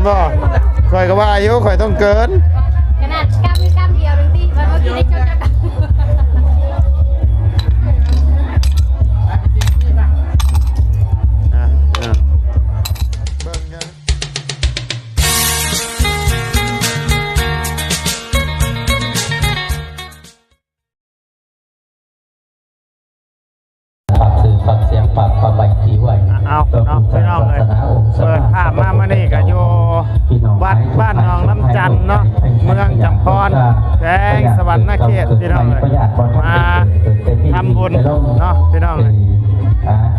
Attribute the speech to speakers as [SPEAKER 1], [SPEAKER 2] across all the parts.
[SPEAKER 1] บ่ข่อยก็ว่าอายุข่อยต้องเกิน
[SPEAKER 2] ขนาดกล้ามมีกล้ามเดียวนึงที่มันเมื่อกี้ได้เจ้าจัก
[SPEAKER 1] เบิ่งกัน
[SPEAKER 3] ฝากสื่อฝากเสียงฝากความใบตีไว้
[SPEAKER 1] เอาเนาะพี่น้องเลยเปิดภาพมานี่ก็อยู่วัดบ้านหนองน้ำจันเนาะเมืองจำพรแขวงสวรรณเขตพี่น้องเลยมาทำบุญเนาะพี่น้องเลย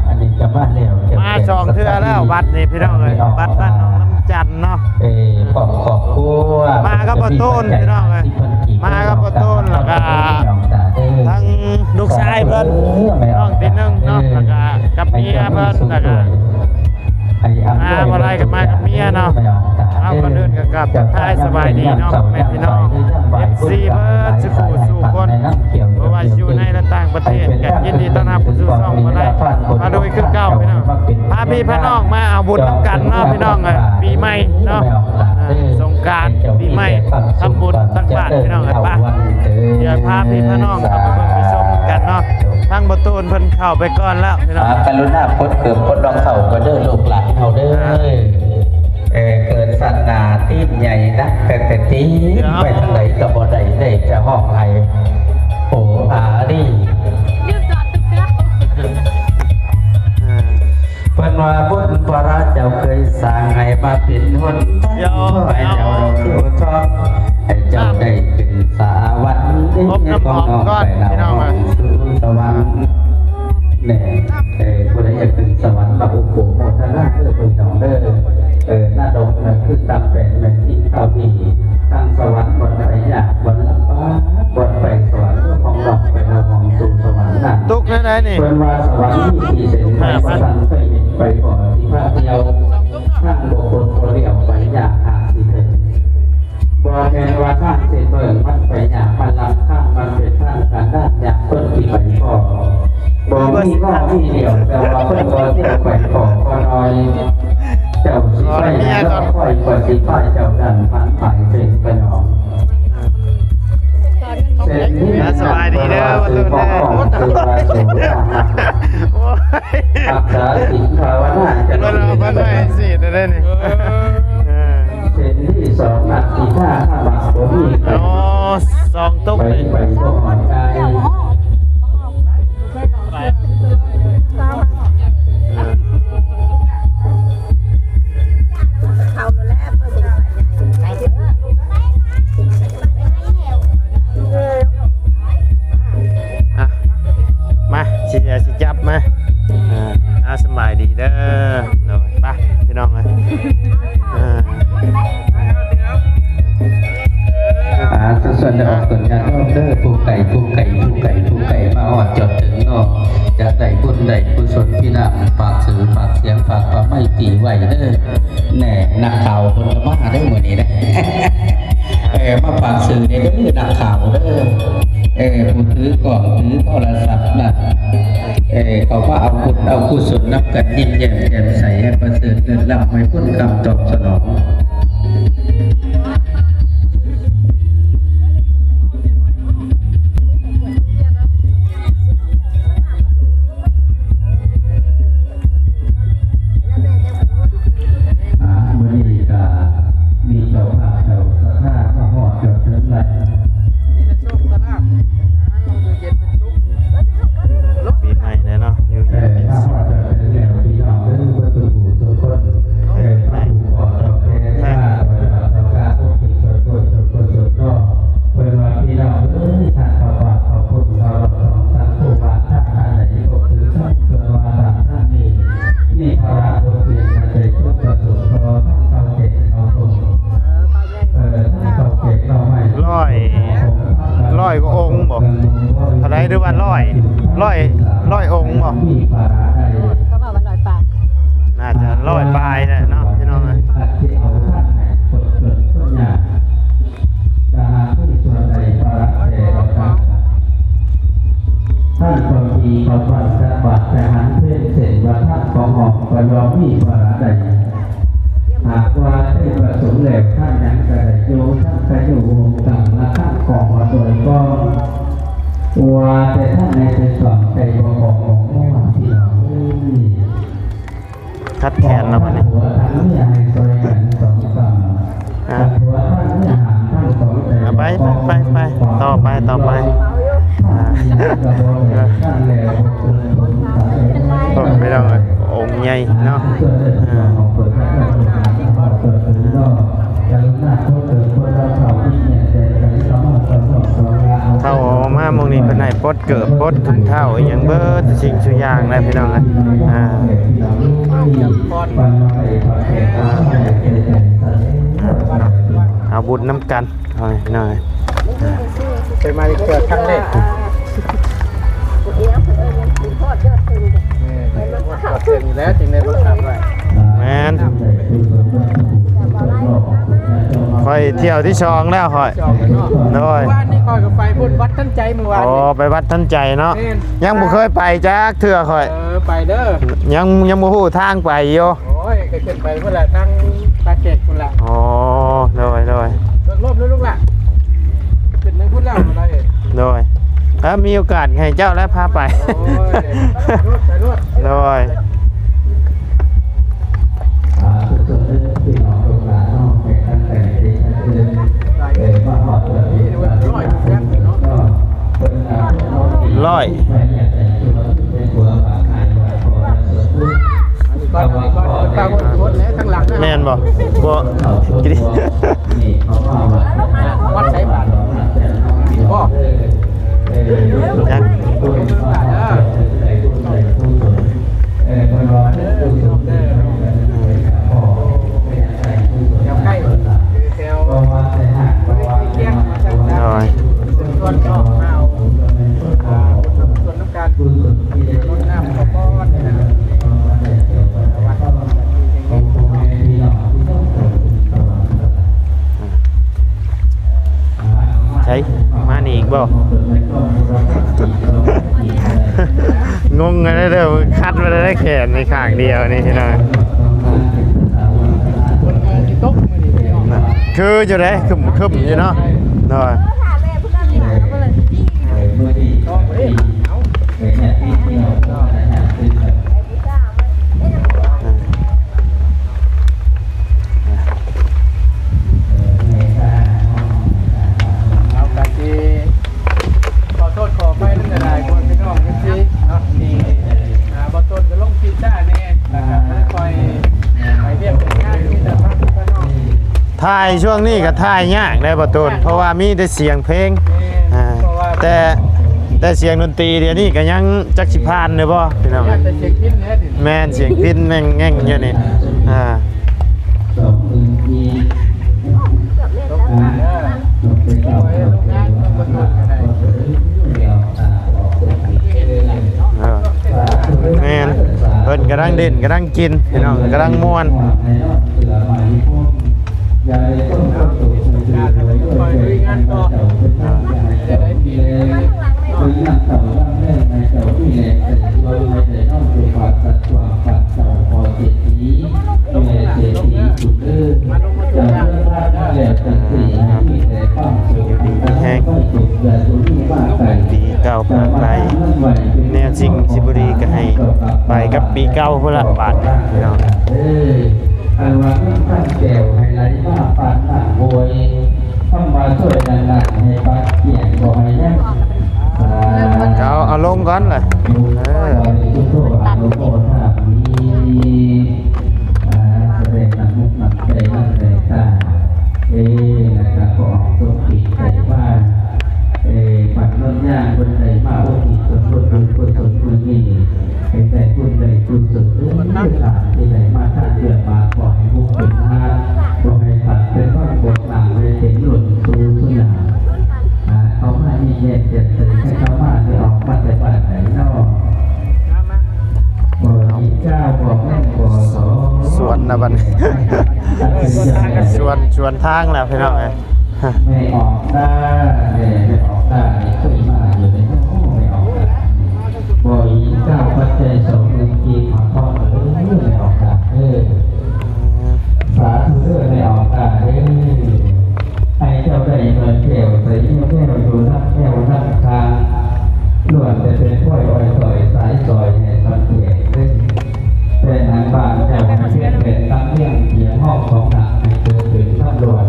[SPEAKER 3] อันนี้จะมาเร็ว
[SPEAKER 1] มาสองเทื่อแล้ววัดนี่พี่น้องเลยวัดบ้านหนองน้ำจันเนาะ
[SPEAKER 3] ขอบคุณ
[SPEAKER 1] มากับประตูนพี่น้องเลยมากับประตูนแล้วก็ทั้งลูกชายเพิ่นน้องตีนึงเนาะแล้วก็กับเมียเพิ่นแล้วก็มาบ่ได้กับมากับเมียเนาะเอาคนอื่นก็กลับจากท้ายสบายดีเนาะแม่พี่น้อง FC เพิ่นสิสู่คนบ่ว่าอยู่ในและต่างประเทศก็ยินดีต้อนรับผู้สู่ช่องบ่ได้มาโดยคือเก่าพี่น้องพาพี่พาน้องมาเอาบุญนำกันเนาะพี่น้องเอ้ยปีใหม่เนาะสงกรานต์ปีใหม่ทำบุญตักบาตรพี่น้องเอ้ยป่ะเดี๋ยวพาพี่พาน้องเข้าไปเบิ่งไปชมกันเนาะทางประตูนเพิ่นเข้าไปก่อนแล้วพี่น้อง
[SPEAKER 3] กรุณาพดเกิดพดรองเท้าก็เด้อลูกหลานเฮาเด้อเกิดสัตว์นาตีนใหญ่นะแต่ตีไปทางไหนก็บ่ได้ได้จะห้องไห้โอ้อาดิ
[SPEAKER 2] ลืมจอดตึกแล้ว
[SPEAKER 3] เพิ่นว่าบุญพระเจ้าเคยสร้างให้มาเป็นหนทางให้เจ้าดูชอบให้เจ้าได้ขึ้นสวรรค์นี่ก็น้องไปแล้วสู่สวรรค์เนี่ยผู้ใดอยากขึ้นสวรรค์พระอุปโภคนาเด้อพี่น้องเด้อหน้าดงนั่นคือตับเป็นแม่ที่เข้าดีทางสวรรค์บนไหนอยากบนลำฟ้าบนไปสวรรค์ของหลอกไปเราของสู่สวรรค์นั่น
[SPEAKER 1] ตุกได้นี่
[SPEAKER 3] เพิ่นว่าสวรรค์ที่เสด็จไปสวรรค์เคยเห็นไปก่อนที่พระเดียวข้างบุคคลตัวเดียวไปอยากหาสิเถิดบ่แม่นว่าข้างเสด็จเบิ่งมันไปอยากมันลำข้างมันเป็นข้างกันด้านอยากต้นที่ไปพอบ่มีก็มีเดียวแต่ว่าเพิ่นบ่เที่ยวไปขอพอน้อยเจ้าสิไปแล้วค่อยบ่สิไปเจ้าดันพันไปเป็นประนอม
[SPEAKER 1] สบายดีเด้อประตูนเด้อโอ้ย
[SPEAKER 3] รักษาศีลภาวนาจะ
[SPEAKER 1] มันเอาไปได้สิได้นี่
[SPEAKER 3] เส้นที่สองนัดที่ห้าบาทบ่มี
[SPEAKER 1] อ๋อ2ตุ๊กนี่
[SPEAKER 3] ไปบ่หอนกาย
[SPEAKER 2] เขาแล้วเพิ่นไปเถอะ
[SPEAKER 1] มาสิจับมาสบายดีเด้อเนาะไปพี่น้องเอ้ย
[SPEAKER 3] ส่วนจะออกส่วนงานรอบเด้อผู้ไก่มาออดจดถึงเนาะจะได้บุญได้กุศลพี่น้าฝากสื่อฝากเสียงฝากความไม่ตีไว้เด้อแน่นักข่าวคนละมาได้หมดนี้นะมาฝากสื่อในเด้อนักข่าวเด้อผู้ถือกล่องถือโทรศัพท์น่ะเขาว่าเอาบุญเอากุศลนับกันยิ้มแย้มแจ่มใสให้ประเสริฐเกิดลำให้พ้นกรรมตอบสนองมีเจ้าภาพเจ้าสถาพระหอดเจ้าเทิงไร
[SPEAKER 1] ปีใหม่เลยเนาะอยู่เย็นเป็นสุข
[SPEAKER 3] พี่น้องเด้อประตูทุกคนพระผู้ขอตอบแทนว่าเราการพวกที่สุดก็เพื่อว่าพี่น้องท่านขอบาทขอบคุณเราสองท่านผู้ว่าท่านอะไรก็คือท่านเพื่อว่าท่านนี่ภาระบทเรียนมาใจทุกประสบพอท่านเขาเก่งเขาตรงท่านเขาเก่งเราไม่
[SPEAKER 1] ร้อยกว่าองค์บอกเท่าไรหรือว่าร้อยองค์บอก
[SPEAKER 2] เขาบอกว่า100 บาท
[SPEAKER 1] น่าจะ100 ปลายแหละเนาะพี่น้อง
[SPEAKER 3] ท่านบางทีเขาฝันจะบาดแต่หันเพ่งเสร็จว่าท่านของหอกก็ยอมมีภาระใดหากว่า ที่ประสงค์แล้วท่านยังกระโยท่านกระโยต่างละท่านของมาโดยก็ว่าแต่ท่านในส่วนใจของเมื่อวันที่เรา
[SPEAKER 1] คัดแขนแล้วมันนี่ไปต่อไปไม่ต้องเลยองค์ใหญ่เนาะเท่ามามองนี้เป็นไหนปดเกิดปดถึงเท่าอย่างเบิร์ดสิ่งชุอย่างนะพี่น้องนะเอาบุญน้ำกันหน่อย
[SPEAKER 4] ไปมาเกิดครั้งแรกแล้วจึงได้รถขับไป
[SPEAKER 1] แมนค่อยเที่ยวที่ชองแล้วค่อยด้วย
[SPEAKER 4] บ้านนี่ค่อยกับไปพุ่นวัดท่านใจเมื่อวาน
[SPEAKER 1] อ๋อไปวัดท่านใจเนาะยังบ่เคยไปจักเทื่อค่อย
[SPEAKER 4] ไปเด้อ
[SPEAKER 1] ยังบ่ฮู้ทางไปอยู่
[SPEAKER 4] โอ้ยก็ขึ้นไปเมื่อไหร่ทั้งตาเกตพุ่นละ
[SPEAKER 1] อ๋อด้วย
[SPEAKER 4] เลิกรบด้วยลูกละขึ้นในพุ่นแล้วอะไร
[SPEAKER 1] ด้วยถ้ามีโอกาสให้เจ้าแล้วพาไปด้วยร้อยแม่นบ่กิน
[SPEAKER 4] วัดใช้บาทพ่อ
[SPEAKER 1] จักใช่มานี่อีกบ่งงกันเด้อคัดมาได้แขนในข้างเดียวนี่พี่น้องคืออยู่ไหนคึมอยู่เนาะหน่อยถ่ายช่วงนี้ก็ถ่ายยากได้ประตูเพราะว่ามีแต่เสียงเพลงแต่เสียงดนตรีเดี๋ยวนี้ก็ยังจักสิพานเลยบ่พี่น้องแม่นเสียงพิณแม่งแง่งอยู่นี่แม่นเพิ่นกำลังเด่นกำลังกินพี่น้องกำลังม่วน
[SPEAKER 4] งานต่อจะได้ปี
[SPEAKER 1] แห้งปีเก่าผ่านไปแนวจริงสิบุรีก็ให้ไปกับปีเก่าเพื่อละบาทพี่น้อง
[SPEAKER 3] อันว่าท่านแก้วให้ไหลมาปานหน้าโวยเข้ามาช่วยดันๆให้ปากเกี่ยงบ่ให้แน่
[SPEAKER 1] เอาลงก่อนเลย
[SPEAKER 3] ตัดโลโก้ถ้ามีแสดงน้ำมุกน้ำใจน้ำใจตานะครับก็ออกตัวปิดใจว่าปัดน้ำย่างบนใจมาโอ้ยส่วนคนนี่ให้ใจคุณใจคุณสุดเรื่องขาดที่ไหนมาท่าเดือดมาขอให้มุกเป็นท่าขอให้ตัดเป็นข้อบทหนังเลยเห็นหลุดสู่สุญญาเขามาที่แยกเจ็ดสิให้เขามาที่ออกมาแต่บ้านไหนนอกบ่อีเจ้าบ่แม่บ่สอ
[SPEAKER 1] สวนนะบัดชวนทางแล้วพี่น้อง
[SPEAKER 3] ไม่ออกได้ไม่ออกได้คุยมาอยู่ในห้องไม่ออกได้บ่อีเจ้าปัจจัยสองเงินกีมาพ่อเลยไม่ออกได้สาธุเด้อไม่ออก ของหนักให้เกิดขึ้นตำรวจ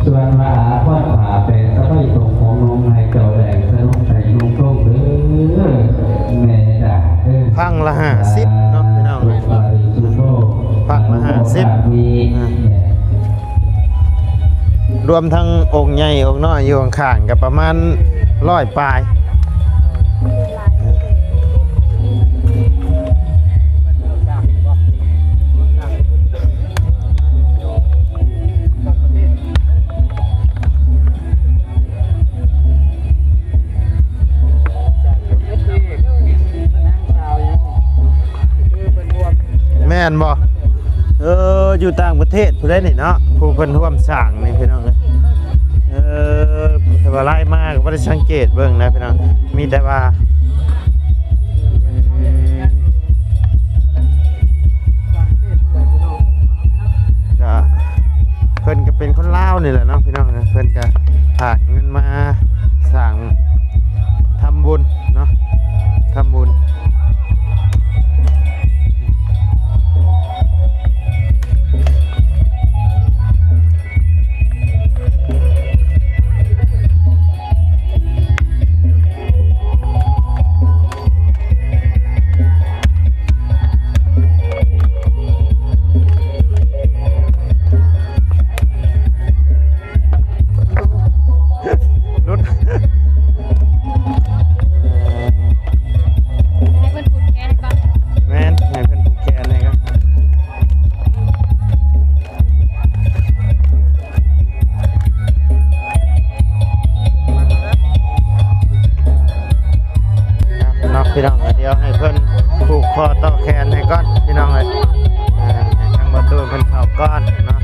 [SPEAKER 3] ส่วนมาอาพอดผ่าเป็นสะใภ้ตรงของน้องให้เจ้าแดงสนุกใจลุงโต้งเด้อแม่ด่าเด้อ
[SPEAKER 1] พังละ50เนาะพี่น้องพังละ50
[SPEAKER 3] มี
[SPEAKER 1] รวมทั้งองค์ใหญ่องค์น้อยอยู่ข้างๆกับประมาณ100ปลายแม่นบ่อยู่ต่างประเทศผู้ใดนี่เนาะผู้เพิ่นร่วมสร้างนี่พี่น้องแต่ว่าไล่มากบ่ได้สังเกตเบิ่งนะพี่น้องมีแต่ว่าก็เพิ่นก็เป็นคนลาวนี่แหละเนาะพี่น้องเพิ่นก็ฝากเงินมาสร้างทำบุญเนาะทำบุญพี่น้องเดี๋ยวให้เพิ่นผูกคอต่อแขนให้ก่อนพี่น้องเลยให้ทางประตูเพิ่นเข้าก่อนเนาะ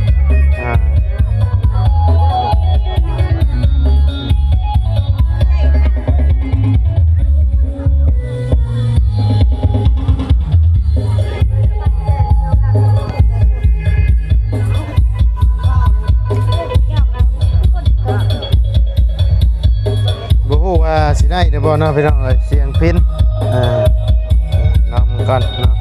[SPEAKER 1] บ่ฮู้ว่าสิได้หรือบ่เนาะพี่น้องเอ้ยเสียงพิณลองก่อนเนาะ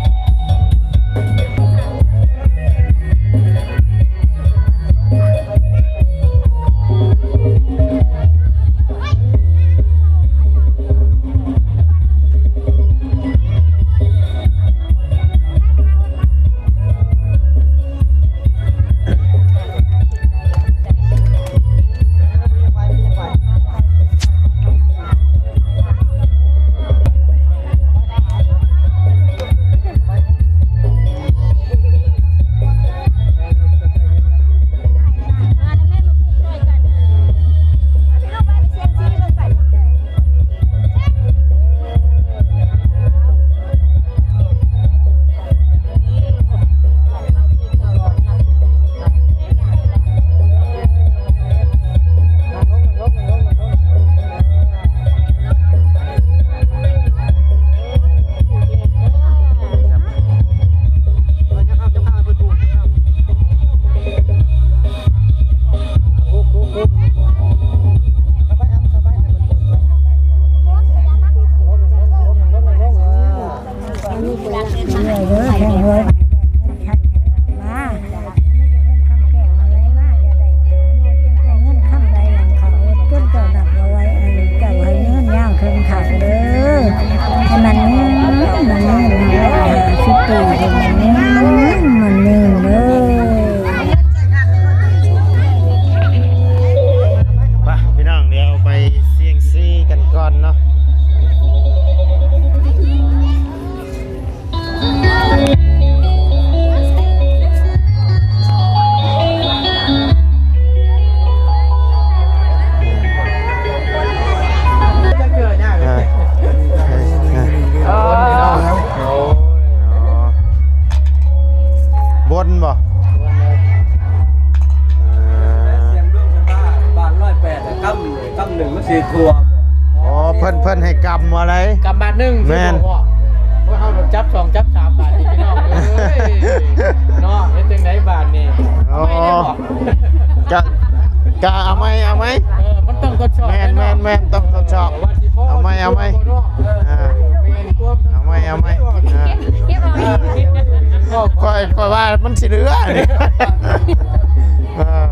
[SPEAKER 3] ทัวร์
[SPEAKER 1] อ๋อเพิ่นให้กำอะไร
[SPEAKER 4] กำบาทหนึ่ง
[SPEAKER 1] แม่น
[SPEAKER 4] เพราะเขาจับ2จับ3บาทอีกพี่น้องเอ้ยเนาะเฮ็ดจังได๋บาทนี่ไม่ได้บอก
[SPEAKER 1] กะเอาไหม
[SPEAKER 4] มันต้องทดสอบ
[SPEAKER 1] แม่นต้องทดสอบเอาไหมเอาไหม
[SPEAKER 4] แม่นควบ
[SPEAKER 1] เอาไหม
[SPEAKER 2] เก็บเอา
[SPEAKER 1] ค่อย ก็ว่ามันสิเหลือนี่เออ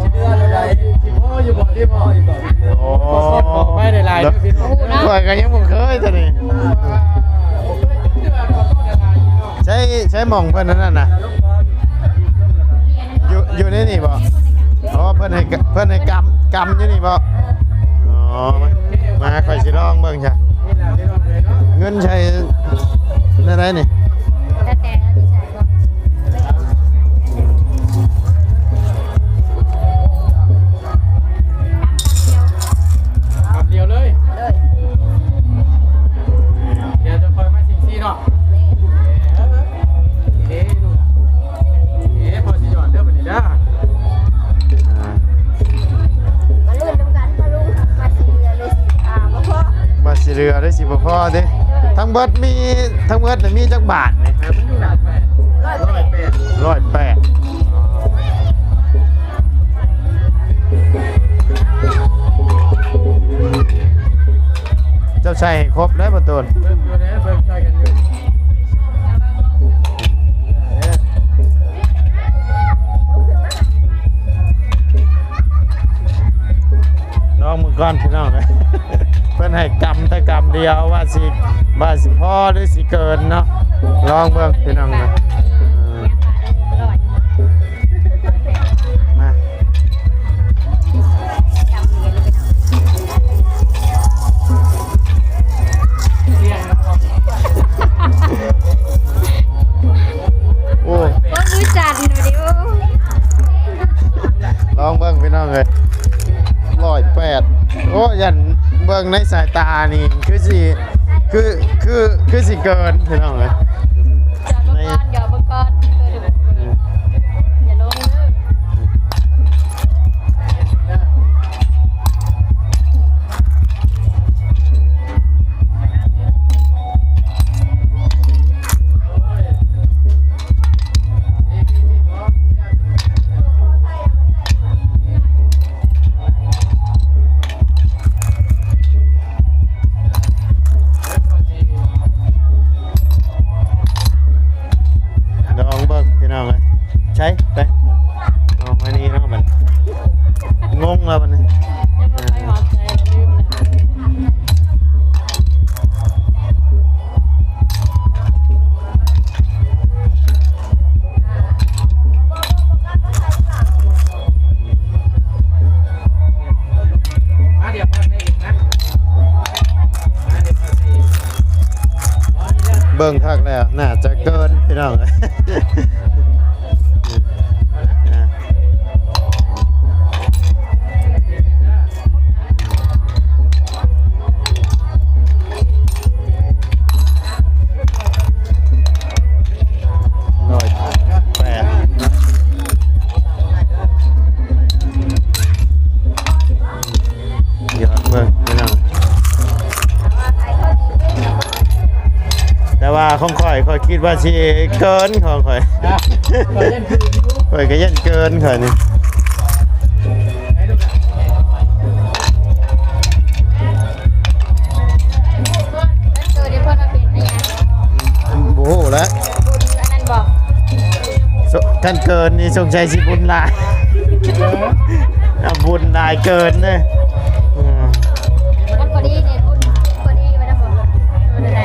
[SPEAKER 4] ชิ้นเนื้ออะไรที่พ่ออยู่บ่ที่พ่ออยู่บ่
[SPEAKER 1] โอ้
[SPEAKER 4] บอกไม่ได้ลายด้วยพี่น้อง
[SPEAKER 1] ข่อยก็ยังบ่เคยตัวนี้ใช้หม่องเพิ่นนั่นน่ะอยู่ในนี่บ่อ๋อเพิ่นให้กำอยู่นี่บ่อ๋อมาข่อยสิลองเบิ่งจ้ะเงินใช้ได้นี่
[SPEAKER 2] แล้วแต่เราจะใส่ก่อน
[SPEAKER 4] คำเดียวเลย
[SPEAKER 2] เลย
[SPEAKER 4] เดี๋ยวจะคอยมาสิงซี่เนาะเอ๊ะดูพอสิหยอดเด้อบัดนี้ด้า
[SPEAKER 2] มาลื่นน้ำกันมาลุงมาสีเหลือเลยมาพ่อ
[SPEAKER 1] มาสิเรือได้สิบ่พอเด้ทั้งเบิดน่ะมีจักบาทนี่
[SPEAKER 4] มันอยู่หนักไหม
[SPEAKER 2] 108
[SPEAKER 1] 108เจ้าใส่ให้ครบได้บ่ตูน
[SPEAKER 4] เบิ่งอยู่นะเบิ่งใส่กันอยู่
[SPEAKER 1] น้องมือก่อนพี่น้องเอ้ยเพิ่นให้กำแต่กำเดียวว่าสิพอหรือสิเกินเนาะลองเบิ่งพี่น้องนะมา
[SPEAKER 4] เรียงนะครับ
[SPEAKER 1] โอ้
[SPEAKER 2] ก็มือจันดูดิโอ้
[SPEAKER 1] ลองเบิ่งพี่น้องเอ้ย108โอ้ยันเบิ่งในสายตานี่คือสิเกินพี่น้องเอ้ย
[SPEAKER 2] จอดบังกรอย่าลงเด้อ
[SPEAKER 1] ลองเบิ่งพี่น้องเอ้ยใช้ไปเอามานี่เนาะมันงงแล้วมันนี่
[SPEAKER 2] ยังไม่ไปหอมใจลืมเลย
[SPEAKER 4] มาเดี๋ยวพอได้อีกนะมาเดี๋ยวพอได้อีกอ๋อนี่เรื่อง
[SPEAKER 1] เบิ่งคักแล้วน่าจะเกินพี่น้องเอ้ยนะ108ยอดเบิ่งพี่น้องแต่ว่าของข่อยคิดว่าสิเกินของข่อย
[SPEAKER 4] นะขอเล่นคืออยู่
[SPEAKER 1] ข่อยก็ยันเกินข่อยนี่
[SPEAKER 4] ให้ดูนะ
[SPEAKER 2] แล้วเจอเดี๋ยวเพื่อนมาเป็นอะไร
[SPEAKER 1] โอ้โหแล้ว
[SPEAKER 2] บุญอันนั้นบอก
[SPEAKER 1] ท่านเกินนี่สงสัยสิบุญหลายบุญหลายเกินเลย
[SPEAKER 2] มันพอดีเนี่ยบุญพอดีไปนะบอกบุญอะไร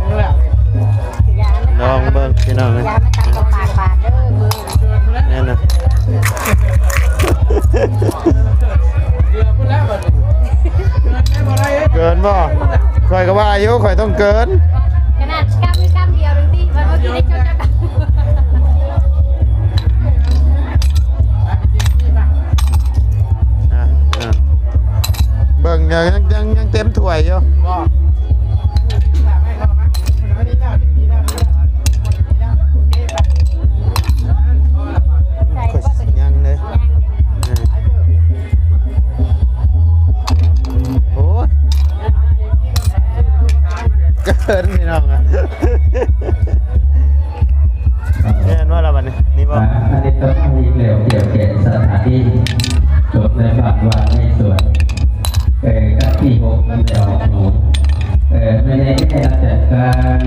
[SPEAKER 4] ดูแล
[SPEAKER 2] ยามัน
[SPEAKER 1] ลองเบิ่งพี่น้องเลย
[SPEAKER 2] ยามันตัดกับปากบาดเด้อมือ
[SPEAKER 4] เกินไปแล้ว
[SPEAKER 1] นี่นะ
[SPEAKER 4] เกือบไปแล้วบัดนี้เกินได้บ่ได้เอ้ย
[SPEAKER 1] เกินบ่ข่อยก็ว่าอายุข่อยต้องเกิน
[SPEAKER 2] ขนาดกำเดียวนึงที่มันเมื่อกี้ได้เจ้าจักร
[SPEAKER 1] อ่ะเบิ่งยังเต็มถ้วยอยู่
[SPEAKER 4] บอกไม่เข้ามาวันนี้แล้วนี่แล้วนี่แล้วโอเคไปเอาละก่อน
[SPEAKER 2] ใส่
[SPEAKER 1] ข่อย
[SPEAKER 2] ก็
[SPEAKER 1] สิ
[SPEAKER 2] ตัว
[SPEAKER 1] ยังเลยโอ้ยเกินพี่น้องอ่ะนี่นว่าเราบัดนี้นี่บ่
[SPEAKER 3] อันนี้ต้องมีเกลียวเกี่ยวเกศสถานที่จบในบ้านวางในสวนกับที่หกมันจะออกหนู ไม่ได้แค่จัดการ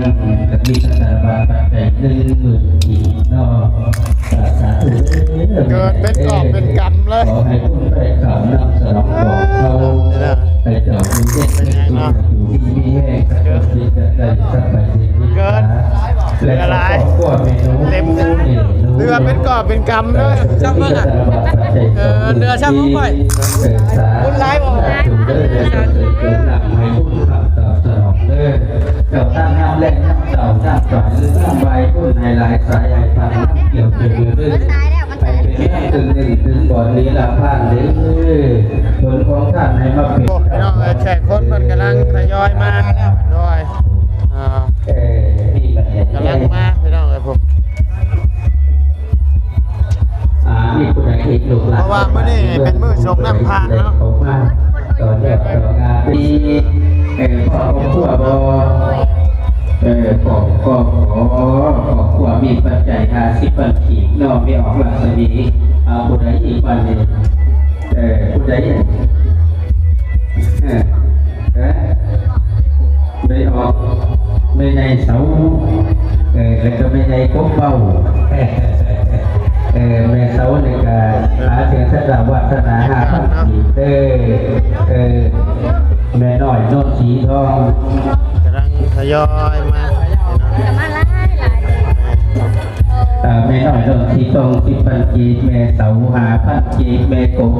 [SPEAKER 3] กับมีสถาบันปัจจัย10,000กีบเนาะสาธุ
[SPEAKER 1] เกิดเป็นกอบเป็นกำเลย
[SPEAKER 3] ขอให้คุณไปข่าวนำสนองบอกเขาให้เจ้าคุณเย็นเป็นสุขอยู่ดีมีแห้งสักวันที่จะได้สักใบดีและขอขอบเมนู
[SPEAKER 1] เต็มเรือเป็นกอบเป็นกำเลย
[SPEAKER 3] ช่างเมื่อไงเรือช่างเมื่อไงคุณไล่บอกถึงเด้อเดินหลังให้คุณขับตอบสนองเด้อเจ้าตั้งน้ำแรงน้ำเต่าน้ำจ่อยหรือน้ำใบคุณให้หลายสายให้ฟังน้ำเกี่ยวเกี่ยวเรื่องไปเป็นน้ำถึงก่อนนี้ละผ่านเด้อผลของท่านให้มาเป็น
[SPEAKER 1] พี่น้องแขกคนมันกำลังทยอยมาด้วย
[SPEAKER 3] นี่แบบนี้
[SPEAKER 1] กำลังมาพี่น้องผม
[SPEAKER 3] นี่คุณนายอีกลูกหลาน
[SPEAKER 1] เพราะว่ามื้อนี้เป็นมื้อชงน้ำพระเนาะ
[SPEAKER 3] ผมมาต่อเนื่องต่องานปีพ่อของขั้วบขอขอขั้วมีปัจจัย50 ปันขีดนอกไม่ออกหลักสนีผู้ใดอีกวันนี้ผู้ใดไม่ออกไม่ในเสาแล้วก็ไม่ในกบเบ้าแม่เสาในการหาเสียงสระวัฒนา5,000ขีดแม่น้อยโนนสีทอง
[SPEAKER 1] กำลังทยอยมา
[SPEAKER 3] แม่น้อยโนนสีทอง10 ปันขีดแม่เสา5,000ขีดแม่กบ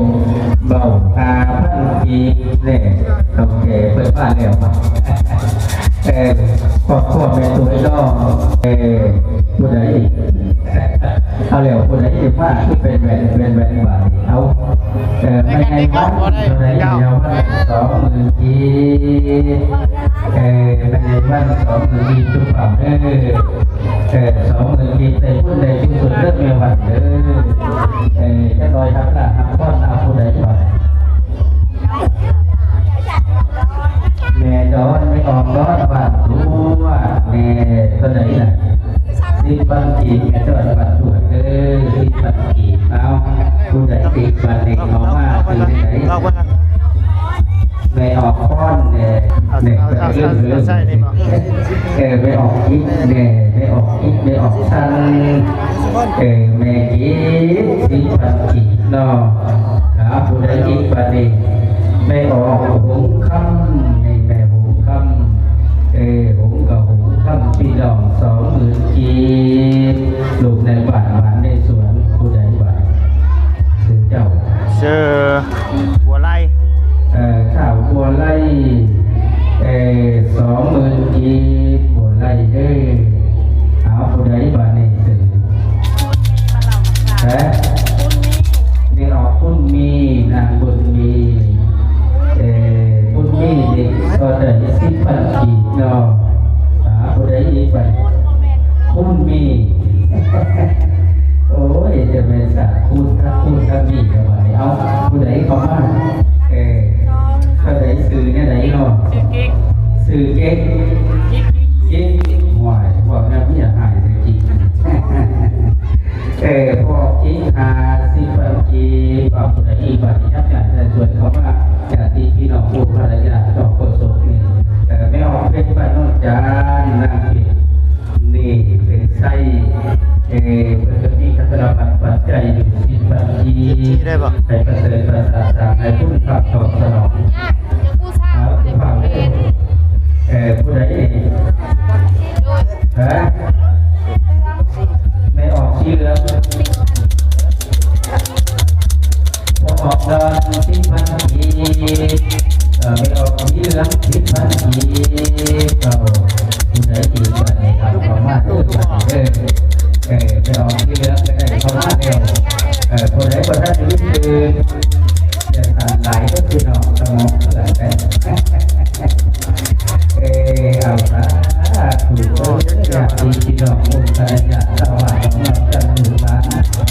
[SPEAKER 3] เบ้า5,000ขีดเนี่ยเขาแก่เปิดบ้านแล้วขอขอแม่ตัวน้องผู้ใดเอาแล้วผู้ใดจะว่าที่เป็นแบนบ่ายเอาไม่ให้วัดผู้ใดเอาวัด20,000กีไม่ให้วัด20,000กีทุกฝั่ง20,000กีแต่ผู้ใดที่สุดเลือกแม่วัดจะลอยทับละทับก้อนเอาผู้ใดบ่ายแม่ดอนไม่ออกดอนบ้านรู้ว่าแม่ตัวไหนน่ะ10 ปันกีแม่ดอนบ้านตัว10 ปันกีเอาผู้ใด10 ปันเองเอามาคือไหนแม่ออกก้อนเนี่ยไปเรื่องไม่ออกอิฐเนี่ยไม่ออกอิฐไม่ออกชั้นแม่กี10 ปันกีเนาะผู้ใด10 ปันเองไม่ออกหงคำในแม่หงคำหงกับหงคำพี่ดอง20,000กีลูกในบ้านในสวนผู้ใดบ้านถึงเจ้า
[SPEAKER 1] เชื่อบัวไล่
[SPEAKER 3] ข้าวบัวไล่20,000กีบัวไล่เอาผู้ใดบ้านในถึงไม่ออกคุณมีนางบุญมีคุณมีเด็กก็ได้10 ปันกีเนาะผู้ใดอีกไปคุณมีโอ้ยจะเป็นสัตว์คุณถ้ามีเอาไว้เอาผู้ใดเข้ามาก็ได้สื่อเนี่ยไหนเนาะสื่อเก๊กหวายบอกนะพี่อยากหายจริงพออีก50 ปันกีปรับผู้ใดอีกบัดนี้ยับยั้งแต่ส่วนเขาว่าญาติพี่น้องผู้ภรรยาต่อคนสมนี่ไม่ออกเป็นปัจจานนางผิดนี่เป็นไส้เป็นจะมีคัตราบัตปัจจัยอยู่10 ปันกีให้ประเสริฐประสาทให้ผู้ขับตอบสนองผู้ใดไม่ออกสีเหลืองพอออกดอน10 ปันกีไม่ออกสีเหลือง10 ปันกีเราผู้ใดอีกบัดนี้ครับเขามาตู้บัดนี้ไม่ออกสีเหลืองก็ได้เขามาเร็วผู้ใดก็ได้รู้คือจะทำหลายก็คือน้องสมองหลายแต่เอาซะถูกต้องอยากดีที่น้องมุมแต่อยากสว่างน้องจะถูกมา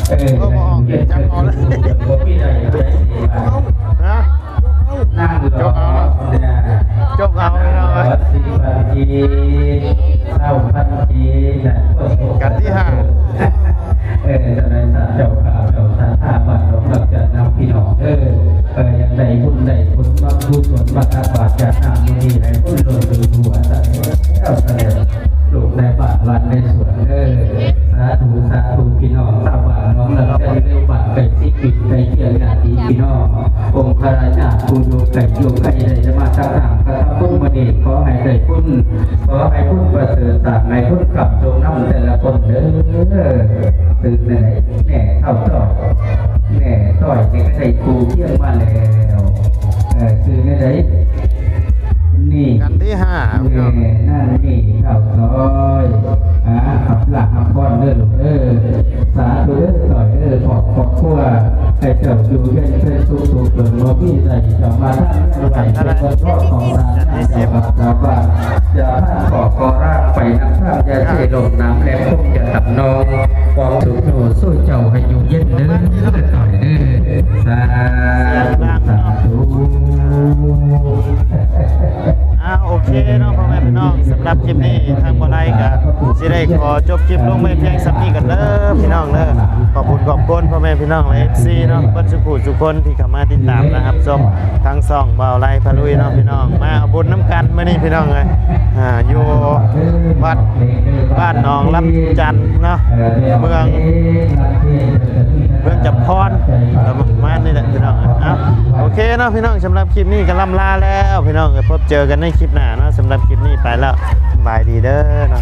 [SPEAKER 3] เก็บเงินผมพี่ใดผู้ใดดีมานั่งรอ
[SPEAKER 1] จบเอาไม่ต้องเลย
[SPEAKER 3] 10 ปันกี1,000 ปันกี
[SPEAKER 1] กันที่5
[SPEAKER 3] จะได้สารเจ้าข่าวเจ้าสารท่าบัตรของเราจะนำพี่น้องยังได้บุญได้ผลมาบุญส่วนบัตรบาทจะนำมือให้ผู้โดนดูหัว ไก่อยู่ไก่ใดจะมาต่างๆกระทำบุญมาดีขอให้ได้บุญขอให้บุญประเสริฐต่างให้บุญกลับจงน้ำแต่ละคนเด้อตื่นไหนแน่เท่าต่อแน่ต่อยในกระไดกูเที่ยงมาแล้วตื่นไหนนี่
[SPEAKER 1] กันที่5พี่น้อง
[SPEAKER 3] นั่นนี่เท่าต่อยขับหลักขับบอลเด้อลูกสาธุเด้อต่อยขอบครัวให้เจ้าอยู่เย็นเป็นสุขเกิดมาพี่ใจจะมาท่านไหวเป็นคนรอบของสารจะมาสาบานจะท่านขอรากไปน้ำท่าจะเทลงน้ำแหลมพุ่งจะตับนองความสุขโนสู้เจ้าให้อยู่เย็นเด้อต่อยสาธุ
[SPEAKER 1] โอเคเนาะพ่อแม่พี่น้องสำหรับคลิปนี้ทางบ่ไลก็สิได้ขอจบคลิปลงไว้เพียงสักนี้กันเด้อพี่น้องเด้อขอบคุณพ่อแม่พี่น้องและ FC เนาะเพิ่นทุกคนที่เข้ามาติดตามนะครับชมทั้งช่องบ่ไลพะลุยเนาะพี่น้องมาเอาบุญน้ำกันมื้อนี้พี่น้องเอ้ยอยู่วัดบ้านหนองลำจันทน์เนาะเมืองจำพรประมาณนี้แหละพี่น้องโอเคเนาะพี่น้องสำหรับคลิปนี้ก็ล่ำลาแล้วพี่น้องพบเจอกันในคลิปหน้าเนาะสำหรับคลิปนี้ไปแล้วสบายดีเด้อเนาะ